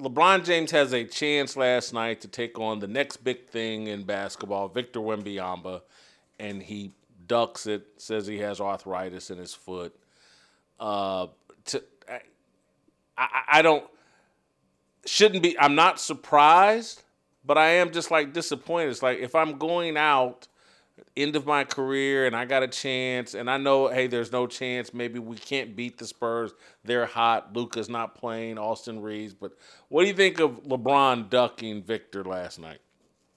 LeBron James has a chance last night to take on the next big thing in basketball, Victor Wembanyama, and he ducks it, says he has arthritis in his foot. I don't, shouldn't be, I'm not surprised, but I am just like disappointed. It's like if I'm going out, end of my career, and I got a chance, and I know, hey, there's no chance. Maybe we can't beat the Spurs. They're hot. Luka's not playing. Austin Reeves. But what do you think of LeBron ducking Victor last night?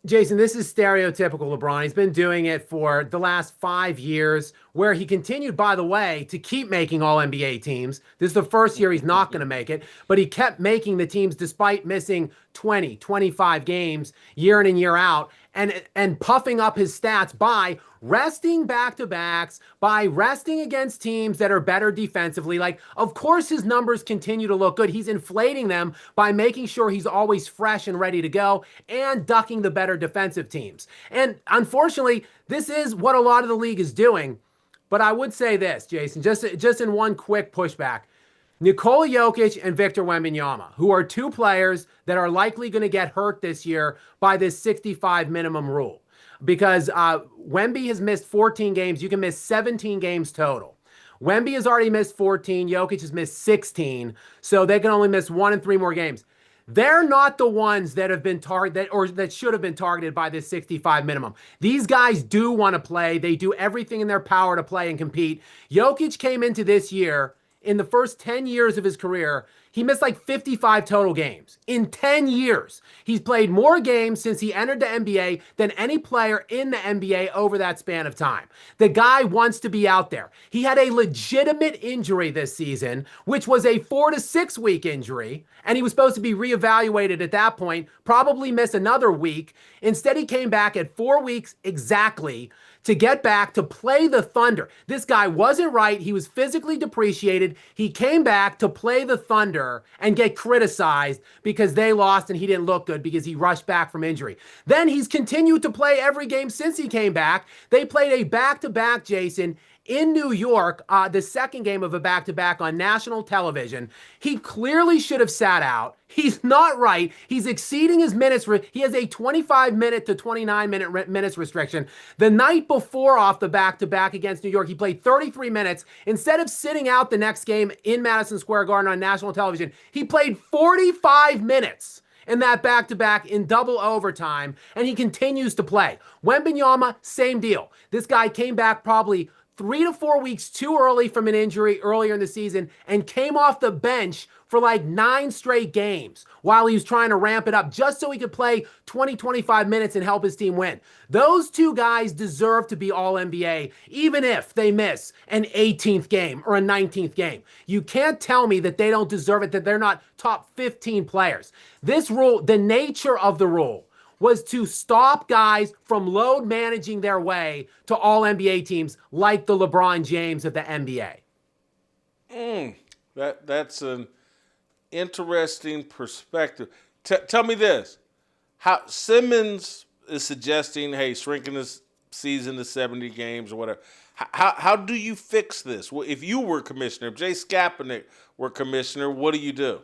Jason, this is stereotypical LeBron. He's been doing it for the last 5 years, where he continued, by the way, to keep making all NBA teams. This is the first year he's not going to make it, but he kept making the teams despite missing 20, 25 games year in and year out, and puffing up his stats by resting back-to-backs, by resting against teams that are better defensively. Like, of course his numbers continue to look good. He's inflating them by making sure he's always fresh and ready to go and ducking the better defensive teams. And unfortunately, this is what a lot of the league is doing. But I would say this, Jason, just in one quick pushback. Nikola Jokic and Victor Wembanyama, who are two players that are likely going to get hurt this year by this 65 minimum rule. Because Wemby has missed 14 games. You can miss 17 games total. Wemby has already missed 14. Jokic has missed 16. So they can only miss 1 and 3 more games. They're not the ones that have been targeted or that should have been targeted by this 65 minimum. These guys do want to play. They do everything in their power to play and compete. Jokic came into this year, in the first 10 years of his career, he missed like 55 total games. In 10 years, he's played more games since he entered the NBA than any player in the NBA over that span of time. The guy wants to be out there. He had a legitimate injury this season, which was a 4 to 6 week injury, and he was supposed to be reevaluated at that point, probably miss another week. Instead, he came back at 4 weeks exactly to get back to play the Thunder. This guy wasn't right. He was physically depreciated. He came back to play the Thunder and get criticized because they lost and he didn't look good because he rushed back from injury. Then he's continued to play every game since he came back. They played a back-to-back, Jason, in New York, the second game of a back-to-back on national television. He clearly should have sat out. He's not right. He's exceeding his minutes. He has a 25-minute to 29-minute minutes restriction. The night before off the back-to-back against New York, he played 33 minutes. Instead of sitting out the next game in Madison Square Garden on national television, he played 45 minutes in that back-to-back in double overtime, and he continues to play. Wembanyama, same deal. This guy came back probably 3 to 4 weeks too early from an injury earlier in the season and came off the bench for like 9 straight games while he was trying to ramp it up just so he could play 20, 25 minutes and help his team win. Those two guys deserve to be all NBA, even if they miss an 18th game or a 19th game. You can't tell me that they don't deserve it, that they're not top 15 players. This rule, the nature of the rule, was to stop guys from load managing their way to all NBA teams like the LeBron James of the NBA. That's an interesting perspective. Tell me this. How Simmons is suggesting, hey, shrinking this season to 70 games or whatever. How do you fix this? Well, if you were commissioner, if Jay Skapinac were commissioner, what do you do?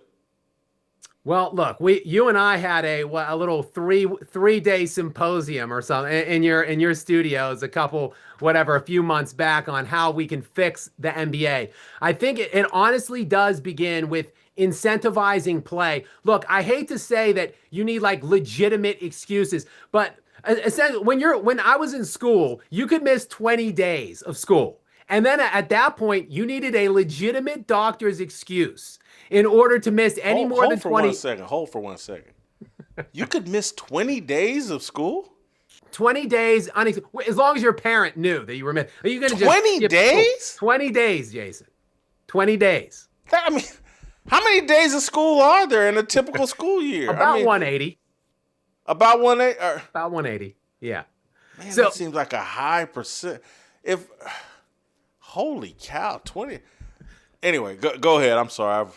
Well, look, you and I had a little three-day symposium or something in your studios a few months back on how we can fix the NBA. I think it honestly does begin with incentivizing play. Look, I hate to say that you need like legitimate excuses, but essentially when I was in school, you could miss 20 days of school. And then at that point, you needed a legitimate doctor's excuse in order to miss any more than 20. Hold for 1 second. You could miss 20 days of school? 20 days, as long as your parent knew that you were missing. Are you going to 20 days? 20 days, Jason. 20 days. I mean, how many days of school are there in a typical school year? About 180. About 180? About 180, yeah. Man, that seems like a high percent. Holy cow, 20. Anyway, go ahead. I'm sorry.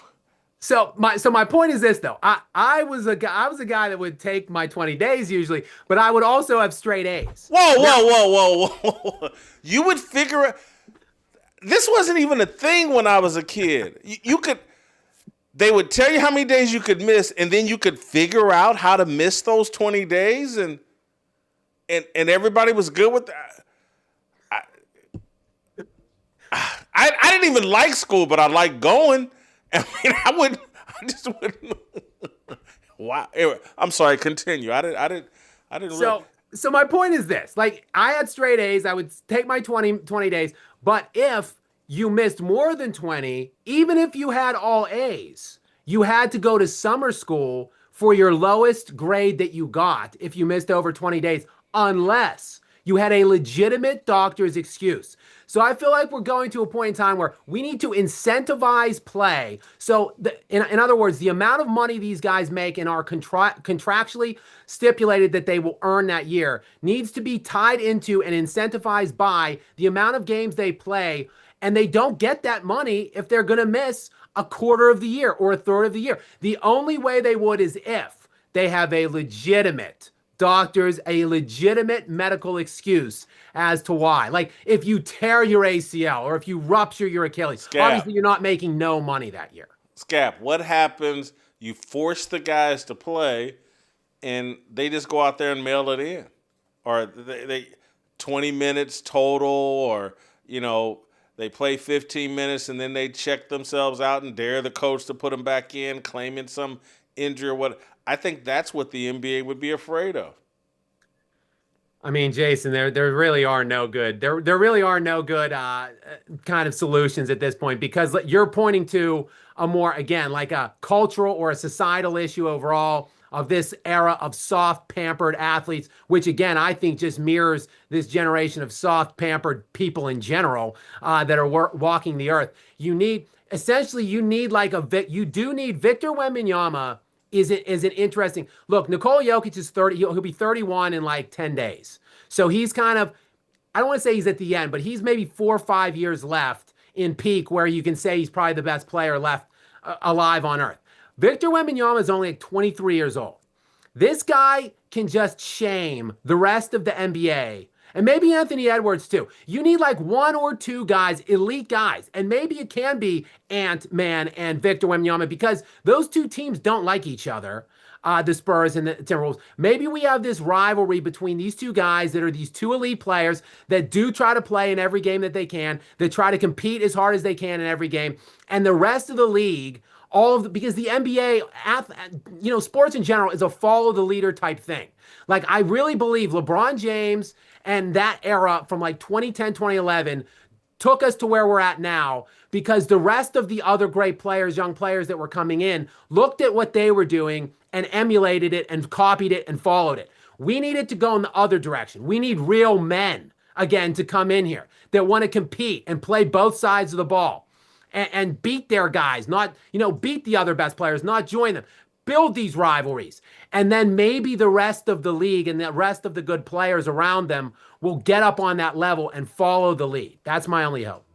So my point is this though. I was a guy that would take my 20 days usually, but I would also have straight A's. Whoa. You would figure it. This wasn't even a thing when I was a kid. You could they would tell you how many days you could miss, and then you could figure out how to miss those 20 days, and everybody was good with that. I didn't even like school, but I liked going. I mean, I just wouldn't. Wow. Anyway, I'm sorry. Continue. I didn't. So my point is this: like, I had straight A's. I would take my 20 days. But if you missed more than 20, even if you had all A's, you had to go to summer school for your lowest grade that you got if you missed over 20 days, unless you had a legitimate doctor's excuse. So I feel like we're going to a point in time where we need to incentivize play. So in other words, the amount of money these guys make and are contractually stipulated that they will earn that year needs to be tied into and incentivized by the amount of games they play. And they don't get that money if they're going to miss a quarter of the year or a third of the year. The only way they would is if they have a legitimate doctors, a legitimate medical excuse as to why. Like, if you tear your ACL or if you rupture your Achilles, obviously you're not making no money that year. Scap, what happens? You force the guys to play, and they just go out there and mail it in, or they 20 minutes total, or they play 15 minutes and then they check themselves out and dare the coach to put them back in, claiming some injury or what. I think that's what the NBA would be afraid of. I mean, Jason, there really are no good. There really are no good kind of solutions at this point, because you're pointing to a more, again, like a cultural or a societal issue overall of this era of soft, pampered athletes, which, again, I think just mirrors this generation of soft, pampered people in general that are walking the earth. You do need Victor Wembanyama. Is an interesting look. Nikola Jokic is 30. He'll be 31 in like 10 days. So he's kind of, I don't want to say he's at the end, but he's maybe 4 or 5 years left in peak where you can say he's probably the best player left alive on earth. Victor Wembanyama is only like 23 years old. This guy can just shame the rest of the NBA. And maybe Anthony Edwards too. You need like 1 or 2 guys, elite guys. And maybe it can be Ant-Man and Victor Wembanyama, because those two teams don't like each other, the Spurs and the Timberwolves. Maybe we have this rivalry between these two guys that are these two elite players that do try to play in every game that they can, that try to compete as hard as they can in every game. And the rest of the league, because the NBA, sports in general is a follow the leader type thing. Like, I really believe LeBron James and that era from like 2010, 2011 took us to where we're at now, because the rest of the other great players, young players that were coming in, looked at what they were doing and emulated it and copied it and followed it. We needed to go in the other direction. We need real men, again, to come in here that want to compete and play both sides of the ball and beat their guys, not, beat the other best players, not join them. Build these rivalries. And then maybe the rest of the league and the rest of the good players around them will get up on that level and follow the lead. That's my only hope.